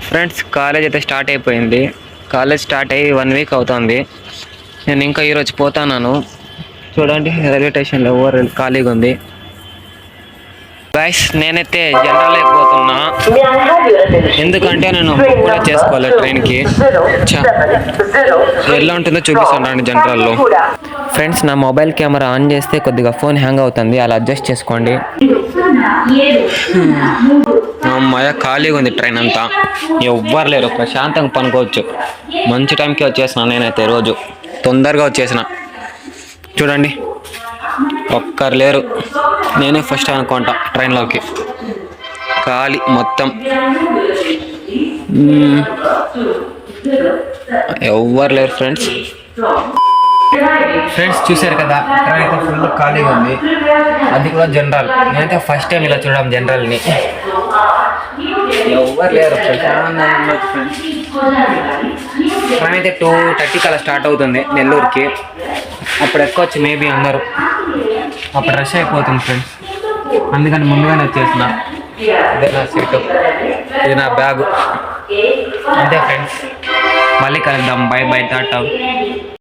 Friends, college అయితే start అయిపోయింది. College start అయ్యి 1 వీక్ అవుతుంది. నేను ఇంకా ఈరోజు పోతున్నాను. చూడండి, రైల్వే స్టేషన్లో ఎవరు ఖాళీగా ఉంది. గైస్, నేనైతే జనరల్ అయిపోతున్నా, ఎందుకంటే నేను బుక్ కూడా చేసుకోవాలి ట్రైన్కి. ఎలా ఉంటుందో చూపిస్తాను జనరల్లో. ఫ్రెండ్స్, నా మొబైల్ కెమెరా ఆన్ చేస్తే కొద్దిగా ఫోన్ హ్యాంగ్ అవుతుంది, అలా అడ్జస్ట్ చేసుకోండి. అమ్మాయ ఖాళీగా ఉంది ట్రైన్ అంతా, ఎవ్వరు లేరు, ప్రశాంతంగా పనుకోవచ్చు. మంచి టైంకి వచ్చేసిన, నేనైతే రోజు తొందరగా వచ్చేసిన. చూడండి, ఒక్కరు లేరు, నేనే ఫస్ట్ అనుకుంటా ట్రైన్లోకి. ఖాళీ మొత్తం, ఎవ్వరు లేరు ఫ్రెండ్స్. చూశారు కదా, ట్రైన్ అయితే ఫుల్ ఖాళీగా ఉంది, అది కూడా జనరల్. నేనైతే ఫస్ట్ టైం ఇలా చూడడం జనరల్ని. ఎవ్వరు లేరు, ట్రైన్ అయితే 2:30 కల్లా స్టార్ట్ అవుతుంది నెల్లూరుకి. అప్పుడు ఎక్కొచ్చు మేబీ అందరూ, అప్పుడు రష్ అయిపోతుంది ఫ్రెండ్స్. అందుకని ముందుగానే వచ్చేసిన. ఇదే నా సీటు, ఇది నా బ్యాగు. అంతే ఫ్రెండ్స్, మళ్ళీ కలుద్దాం. By by, Tata.